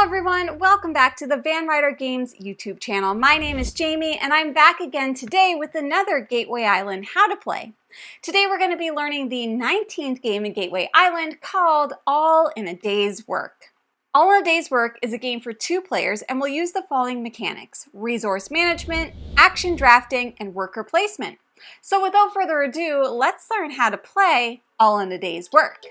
everyone, welcome back to the Ryder Games YouTube channel. My name is Jamie and I'm back again today with another Gateway Island How to Play. Today we're going to be learning the 19th game in Gateway Island called All in a Day's Work. All in a Day's Work is a game for 2 players and will use the following mechanics: resource management, action drafting, and worker placement. So without further ado, let's learn how to play All in a Day's Work.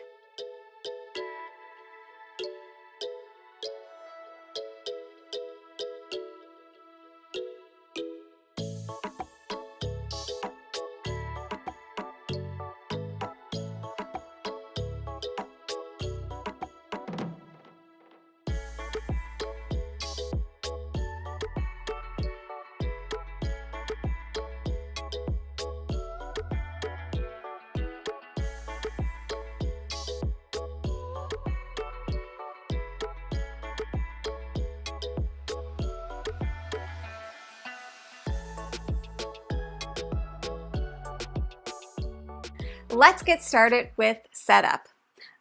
Let's get started with setup.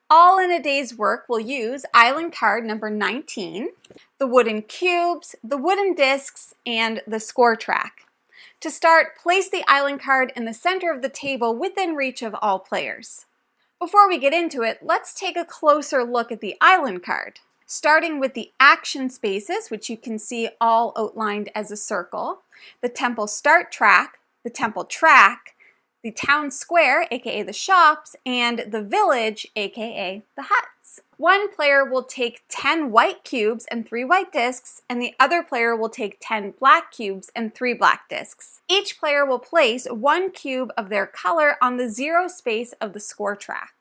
All in a Day's Work will use island card number 19, the wooden cubes, the wooden discs, and the score track. To start, place the island card in the center of the table within reach of all players. Before we get into it, let's take a closer look at the island card. Starting with the action spaces, which you can see all outlined as a circle, the temple start track, the temple track, the town square, aka the shops, and the village, aka the huts. One player will take 10 white cubes and 3 white discs, and the other player will take 10 black cubes and 3 black discs. Each player will place 1 cube of their color on the 0 space of the score track.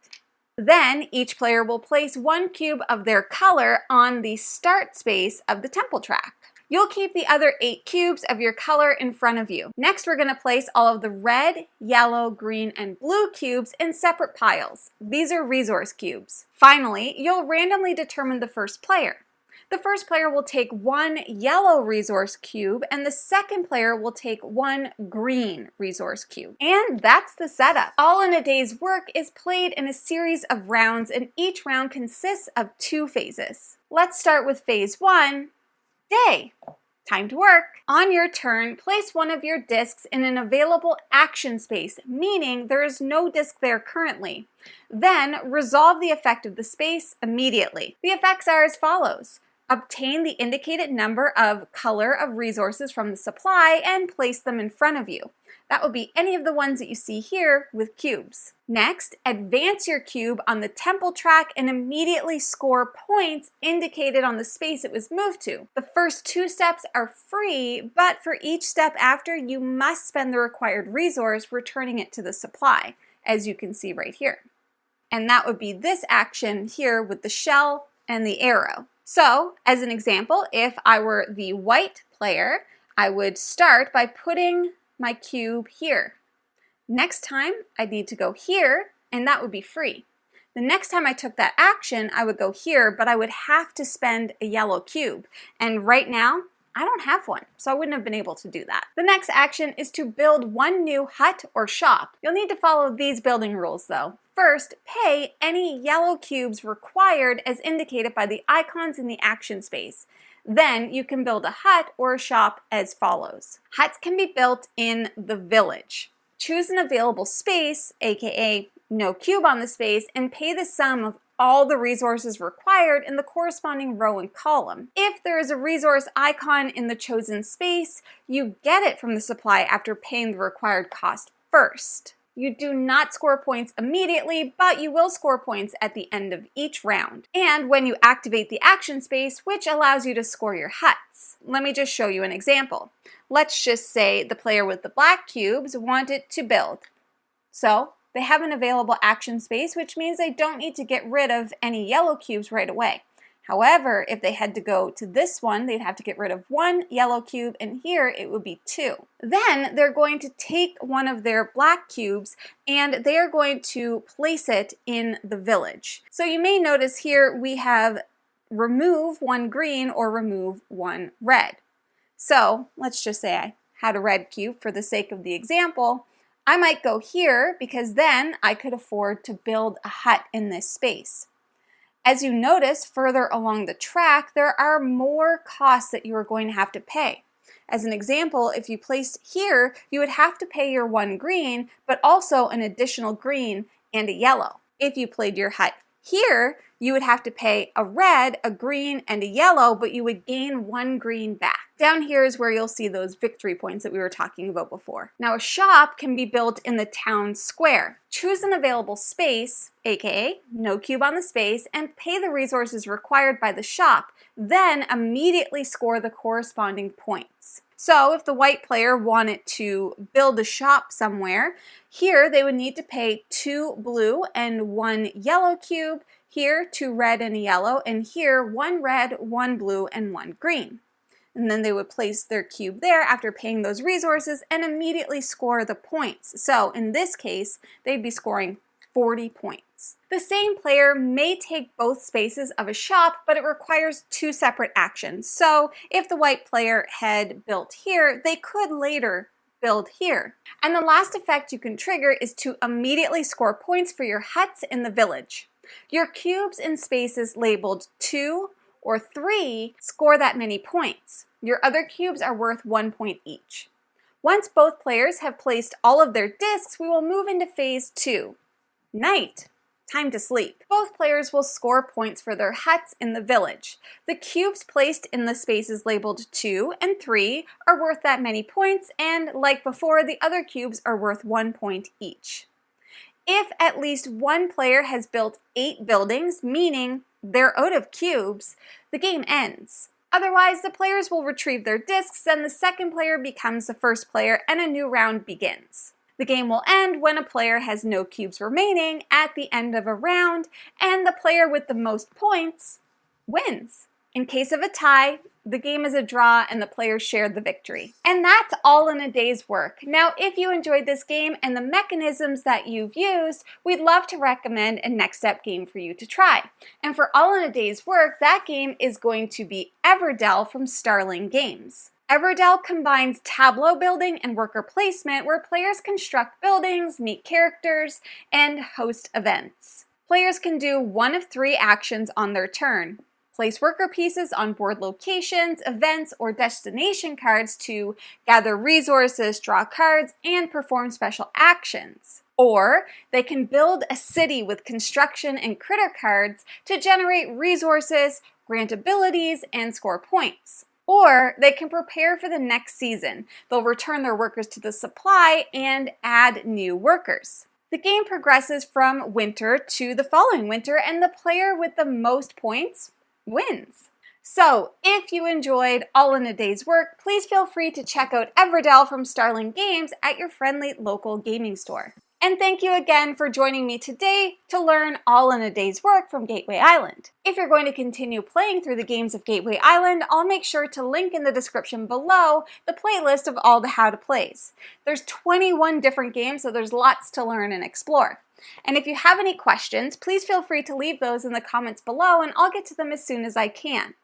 Then each player will place 1 cube of their color on the start space of the temple track. You'll keep the other 8 cubes of your color in front of you. Next, we're going to place all of the red, yellow, green, and blue cubes in separate piles. These are resource cubes. Finally, you'll randomly determine the first player. The first player will take 1 yellow resource cube, and the second player will take 1 green resource cube. And that's the setup. All in a Day's Work is played in a series of rounds, and each round consists of 2 phases. Let's start with phase 1. Day. Time to work. On your turn, place 1 of your discs in an available action space, meaning there is no disc there currently. Then resolve the effect of the space immediately. The effects are as follows. Obtain the indicated number of color of resources from the supply and place them in front of you. That would be any of the ones that you see here with cubes. Next, advance your cube on the temple track and immediately score points indicated on the space it was moved to. The first 2 steps are free, but for each step after, you must spend the required resource returning it to the supply, as you can see right here. And that would be this action here with the shell and the arrow. So, as an example, if I were the white player, I would start by putting my cube here. Next time, I'd need to go here, and that would be free. The next time I took that action, I would go here, but I would have to spend a yellow cube. And right now, I don't have one, so I wouldn't have been able to do that. The next action is to build 1 new hut or shop. You'll need to follow these building rules though. First, pay any yellow cubes required as indicated by the icons in the action space. Then you can build a hut or a shop as follows. Huts can be built in the village. Choose an available space, aka no cube on the space, and pay the sum of all the resources required in the corresponding row and column. If there is a resource icon in the chosen space, you get it from the supply after paying the required cost first. You do not score points immediately, but you will score points at the end of each round. And when you activate the action space, which allows you to score your huts. Let me just show you an example. Let's just say the player with the black cubes wanted to build. So they have an available action space, which means they don't need to get rid of any yellow cubes right away. However, if they had to go to this one, they'd have to get rid of 1 yellow cube, and here it would be 2. Then they're going to take 1 of their black cubes and they are going to place it in the village. So you may notice here we have remove 1 green or remove 1 red. So let's just say I had a red cube for the sake of the example. I might go here because then I could afford to build a hut in this space. As you notice further along the track, there are more costs that you are going to have to pay. As an example, if you placed here, you would have to pay your 1 green, but also an additional green and a yellow. If you played your hut here, you would have to pay a red, a green, and a yellow, but you would gain 1 green back. Down here is where you'll see those victory points that we were talking about before. Now, a shop can be built in the town square. Choose an available space, aka no cube on the space, and pay the resources required by the shop. Then immediately score the corresponding points. So if the white player wanted to build a shop somewhere, here they would need to pay 2 blue and 1 yellow cube, here 2 red and a yellow, and here 1 red, 1 blue, and 1 green. And then they would place their cube there after paying those resources and immediately score the points. So in this case, they'd be scoring 40 points. The same player may take both spaces of a shop, but it requires 2 separate actions. So if the white player had built here, they could later build here. And the last effect you can trigger is to immediately score points for your huts in the village. Your cubes in spaces labeled 2 or 3 score that many points. Your other cubes are worth 1 point each. Once both players have placed all of their discs, we will move into phase 2. Night. Time to sleep. Both players will score points for their huts in the village. The cubes placed in the spaces labeled 2 and 3 are worth that many points, and like before, the other cubes are worth 1 point each. If at least one player has built 8 buildings, meaning they're out of cubes, the game ends. Otherwise, the players will retrieve their discs, and the second player becomes the first player, and a new round begins. The game will end when a player has no cubes remaining at the end of a round, and the player with the most points wins. In case of a tie, the game is a draw and the players shared the victory. And that's all in a day's work. Now, if you enjoyed this game and the mechanisms that you've used, we'd love to recommend a next step game for you to try. And for all in a day's work, that game is going to be Everdell from Starling Games. Everdell combines tableau building and worker placement, where players construct buildings, meet characters, and host events. Players can do one of 3 actions on their turn. Place worker pieces on board locations, events, or destination cards to gather resources, draw cards, and perform special actions. Or they can build a city with construction and critter cards to generate resources, grant abilities, and score points. Or they can prepare for the next season. They'll return their workers to the supply and add new workers. The game progresses from winter to the following winter, and the player with the most points wins. So, if you enjoyed all in a day's work, please feel free to check out Everdell from Starling Games at your friendly local gaming store. And thank you again for joining me today to learn all in a day's work from Gateway Island. If you're going to continue playing through the games of Gateway Island, I'll make sure to link in the description below the playlist of all the how to plays. There's 21 different games, so there's lots to learn and explore. And if you have any questions, please feel free to leave those in the comments below and I'll get to them as soon as I can.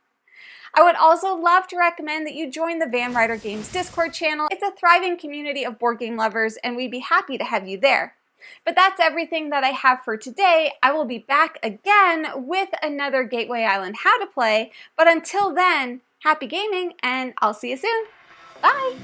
I would also love to recommend that you join the Ryder Games Discord channel. It's a thriving community of board game lovers and we'd be happy to have you there. But that's everything that I have for today. I will be back again with another Gateway Island how to play. But until then, happy gaming and I'll see you soon. Bye!